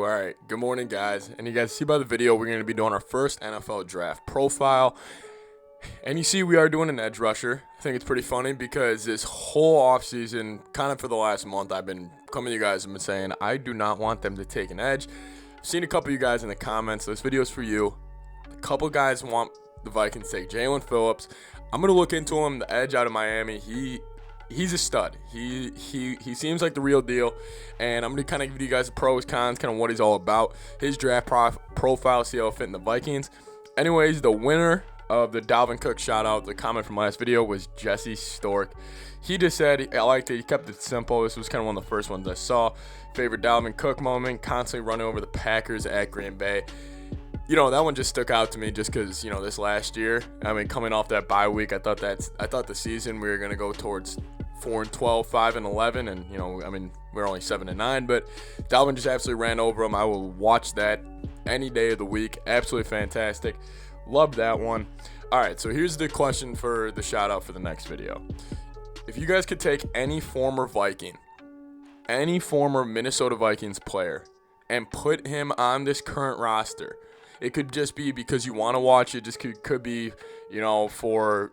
All right, good morning, guys. And you guys see by the video, we're going to be doing our first NFL draft profile. And you see we are doing an edge rusher. I think it's pretty funny because this whole offseason, kind of for the last month, I've been coming to you guys and been saying I do not want them to take an edge. I've seen a couple of you guys in the comments. This video is for you. A couple of guys want the Vikings to take Jaelen Phillips. I'm going to look into him, the edge out of Miami. He's a stud. He seems like the real deal, and I'm going to kind of give you guys the pros, cons, kind of what he's all about, his draft profile, see how it fit in the Vikings. Anyways, the winner of the Dalvin Cook shout-out, the comment from last video, was Jesse Stork. He just said, I liked it, he kept it simple. This was kind of one of the first ones I saw. Favorite Dalvin Cook moment, constantly running over the Packers at Green Bay. You know, that one just stuck out to me just because, you know, this last year, I mean, coming off that bye week, I thought the season we were going to go towards 4-12, 5-11, and, you know, I mean, we're only 7-9, but Dalvin just absolutely ran over him. I will watch that any day of the week. Absolutely fantastic. Loved that one. All right, so here's the question for the shout out for the next video. If you guys could take any former Viking, any former Minnesota Vikings player, and put him on this current roster, it could just be because you want to watch it. Just could be, you know, for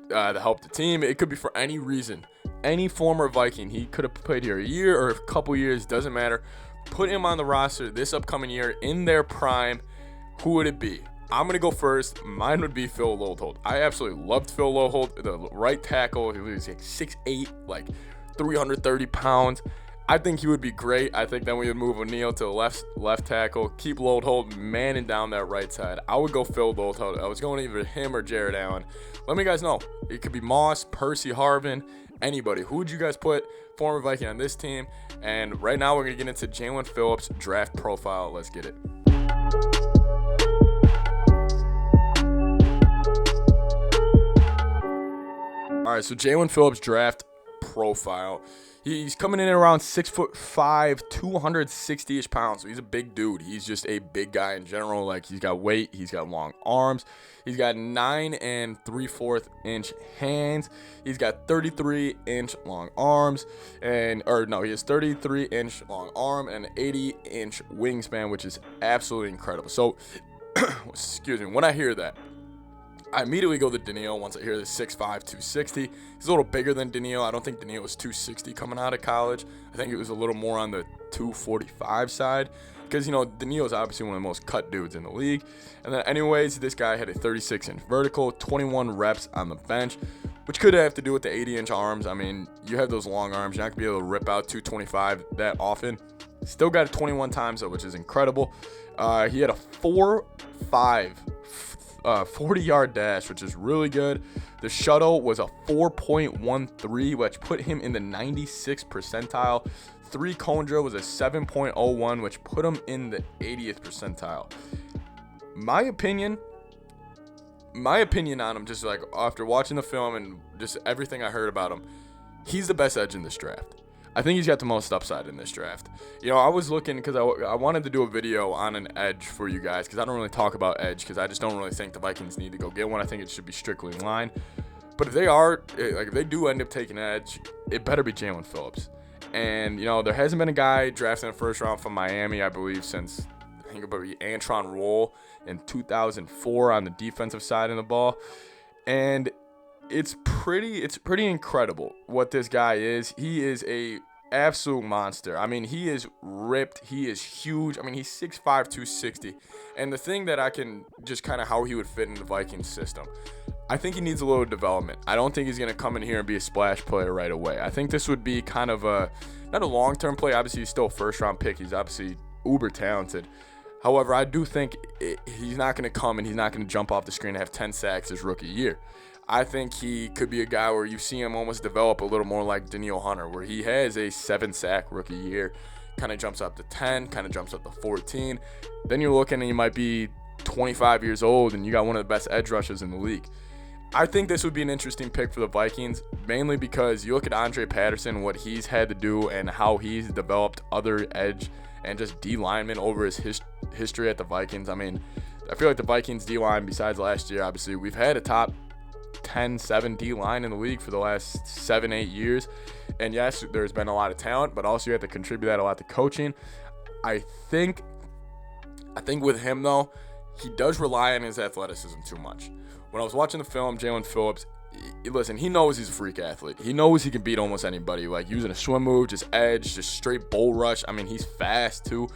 to help the team. It could be for any reason. Any former Viking, he could have played here a year or a couple years, doesn't matter. Put him on the roster this upcoming year in their prime. Who would it be? I'm going to go first. Mine would be Phil Loadholt. I absolutely loved Phil Loadholt, the right tackle. He was like 6'8", like 330 pounds. I think he would be great. I think then we would move O'Neal to the left tackle, keep Loadholt manning down that right side. I would go Phil Loadholt. I was going either him or Jared Allen. Let me guys know. It could be Moss, Percy Harvin, anybody. Who would you guys put former Viking on this team? And right now we're going to get into Jaelen Phillips' draft profile. Let's get it. All right, so Jaelen Phillips' draft profile. He's coming in at around 6'5", 260-ish pounds. So he's a big dude. He's just a big guy in general. Like, he's got weight. He's got long arms. He's got 9 3/4 inch hands. He's got 33-inch long arms. He has 33-inch long arm and 80-inch wingspan, which is absolutely incredible. So, excuse me, when I hear that, I immediately go to Daniil once I hear this 6'5", 260. He's a little bigger than Daniil. I don't think Daniil was 260 coming out of college. I think it was a little more on the 245 side because, you know, Daniil is obviously one of the most cut dudes in the league. And then anyways, this guy had a 36-inch vertical, 21 reps on the bench, which could have to do with the 80-inch arms. I mean, you have those long arms. You're not going to be able to rip out 225 that often. Still got it 21 times, though, which is incredible. He had a 4.5 40-yard dash, which is really good. The shuttle was a 4.13, which put him in the 96th percentile. 3 cone drill was a 7.01, which put him in the 80th percentile. My opinion on him, just like after watching the film and just everything I heard about him, he's the best edge in this draft. I think he's got the most upside in this draft. You know, I was looking because I wanted to do a video on an edge for you guys because I don't really talk about edge because I just don't really think the Vikings need to go get one. I think it should be strictly in line. But if they do end up taking edge, it better be Jaelen Phillips. And, you know, there hasn't been a guy drafted in the first round from Miami, I believe, since I think about Antron Roll in 2004 on the defensive side of the ball. And it's pretty incredible what this guy is. He is a absolute monster. I mean, he is ripped. He is huge. I mean, he's 6'5", 260. And the thing that I can just kind of how he would fit in the Vikings system, I think he needs a little development. I don't think he's going to come in here and be a splash player right away. I think this would be kind of not a long-term play. Obviously, he's still a first-round pick. He's obviously uber talented. However, I do think he's not going to come and he's not going to jump off the screen and have 10 sacks his rookie year. I think he could be a guy where you see him almost develop a little more like Daniil Hunter, where he has a 7-sack rookie year, kind of jumps up to 10, kind of jumps up to 14. Then you're looking and he might be 25 years old and you got one of the best edge rushers in the league. I think this would be an interesting pick for the Vikings, mainly because you look at Andre Patterson, what he's had to do and how he's developed other edge and just D linemen over his history at the Vikings. I mean, I feel like the Vikings D line, besides last year, obviously, we've had a top 10-7 D line in the league for the last 7-8 years. And yes, there's been a lot of talent, but also you have to contribute that a lot to coaching. I think with him, though, he does rely on his athleticism too much. When I was watching the film, Jaelen Phillips, listen, he knows he's a freak athlete. He knows he can beat almost anybody, like using a swim move, just edge, just straight bull rush. I mean, he's fast, too.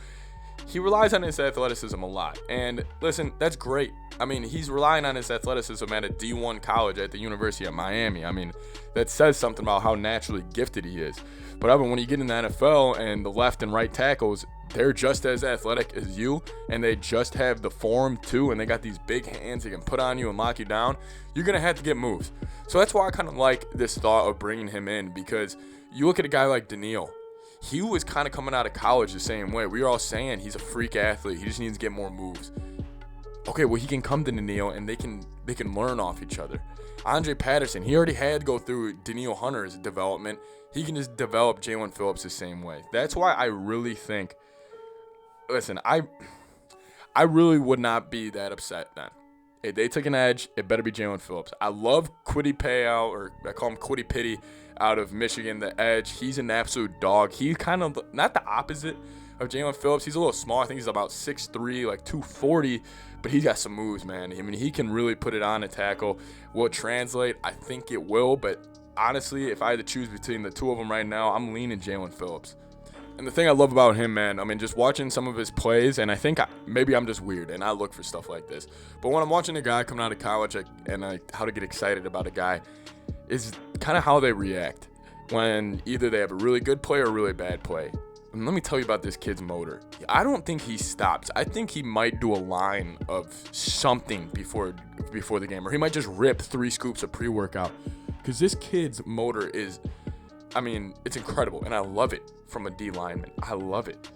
He relies on his athleticism a lot. And listen, that's great. I mean, he's relying on his athleticism at a D1 college at the University of Miami. I mean, that says something about how naturally gifted he is. But when you get in the NFL and the left and right tackles, they're just as athletic as you, and they just have the form too, and they got these big hands they can put on you and lock you down. You're going to have to get moves. So that's why I kind of like this thought of bringing him in, because you look at a guy like Daniil. He was kind of coming out of college the same way. We were all saying he's a freak athlete. He just needs to get more moves. Okay, well, he can come to Daniil, and they can learn off each other. Andre Patterson, he already had to go through Daniil Hunter's development. He can just develop Jaelen Phillips the same way. That's why I really think, listen, I really would not be that upset then. If they took an edge, it better be Jaelen Phillips. I love Kwity Paye, or I call him Kwity Pitty, out of Michigan, the edge. He's an absolute dog. He's kind of not the opposite of Jaelen Phillips. He's a little small. I think he's about 6'3", like 240, but he's got some moves, man. I mean, he can really put it on a tackle. Will it translate? I think it will, but honestly, if I had to choose between the two of them right now, I'm leaning Jaelen Phillips. And the thing I love about him, man, I mean, just watching some of his plays, and I think maybe I'm just weird, and I look for stuff like this. But when I'm watching a guy coming out of college, how to get excited about a guy is kind of how they react when either they have a really good play or a really bad play. And let me tell you about this kid's motor. I don't think he stops. I think he might do a line of something before the game, or he might just rip 3 scoops of pre-workout, because this kid's motor is, I mean, it's incredible, and I love it from a D lineman. I love it.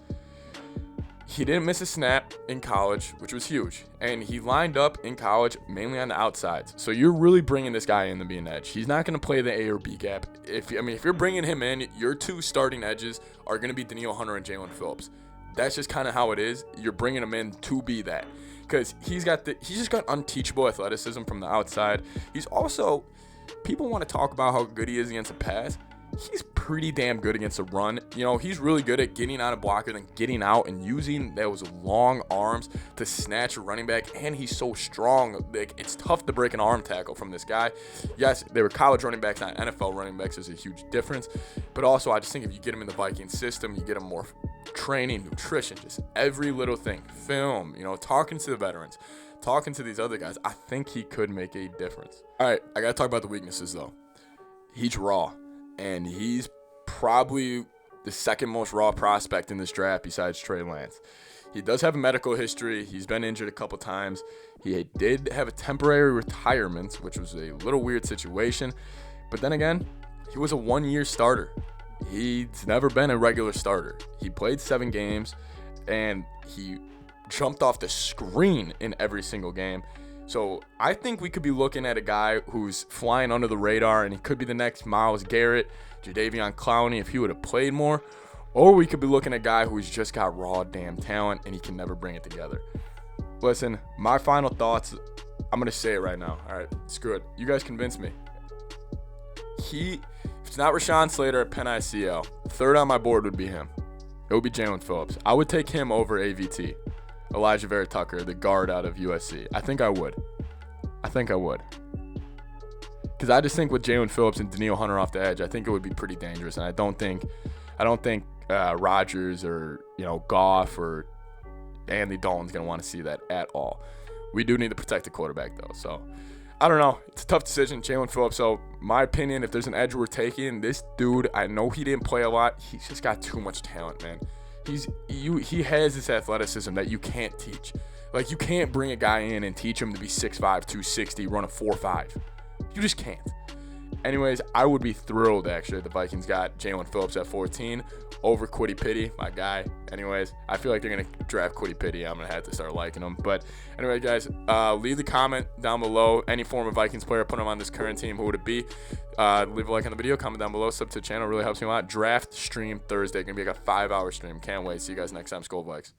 He didn't miss a snap in college, which was huge, and he lined up in college mainly on the outsides. So you're really bringing this guy in to be an edge. He's not going to play the A or B gap. If you're bringing him in, your 2 starting edges are going to be Daniil Hunter and Jaelen Phillips. That's just kind of how it is. You're bringing him in to be that, because he's just got unteachable athleticism from the outside. He's also, people want to talk about how good he is against a pass. He's pretty damn good against a run. You know, he's really good at getting on a blocker, then getting out and using those long arms to snatch a running back, and he's so strong. Like, it's tough to break an arm tackle from this guy. Yes, they were college running backs, not NFL running backs. There's a huge difference. But also, I just think if you get him in the Vikings system, you get him more training, nutrition, just every little thing. Film, talking to the veterans, talking to these other guys. I think he could make a difference. All right, I got to talk about the weaknesses, though. He's raw. And he's probably the second most raw prospect in this draft besides Trey Lance. He does have a medical history. He's been injured a couple times. He did have a temporary retirement, which was a little weird situation. But then again, he was a 1-year starter. He's never been a regular starter. He played 7 games, and he jumped off the screen in every single game. So I think we could be looking at a guy who's flying under the radar, and he could be the next Myles Garrett, Jadeveon Clowney if he would have played more. Or we could be looking at a guy who's just got raw damn talent, and he can never bring it together. Listen, my final thoughts, I'm going to say it right now. All right, screw it. You guys convinced me. If it's not Rashawn Slater at Penn ICL, third on my board would be him. It would be Jaelen Phillips. I would take him over AVT. Elijah Vera Tucker, the guard out of USC. I think I would. Because I just think with Jaelen Phillips and Daniil Hunter off the edge, I think it would be pretty dangerous. And I don't think Rodgers or Goff or Andy Dalton's gonna want to see that at all. We do need to protect the quarterback though. So I don't know. It's a tough decision, Jaelen Phillips. So my opinion, if there's an edge we're taking, this dude, I know he didn't play a lot. He's just got too much talent, man. He has this athleticism that you can't teach. Like, you can't bring a guy in and teach him to be 6'5", 260, run a 4.5. You just can't. Anyways, I would be thrilled, actually, if the Vikings got Jaelen Phillips at 14 over Kwity Pitty, my guy. Anyways, I feel like they're going to draft Kwity Pitty. I'm going to have to start liking him. But anyway, guys, leave the comment down below. Any former Vikings player, put him on this current team, who would it be? Leave a like on the video, comment down below, sub to the channel. Really helps me a lot. Draft stream Thursday. Going to be like a 5-hour stream. Can't wait. See you guys next time. Skol Vikes.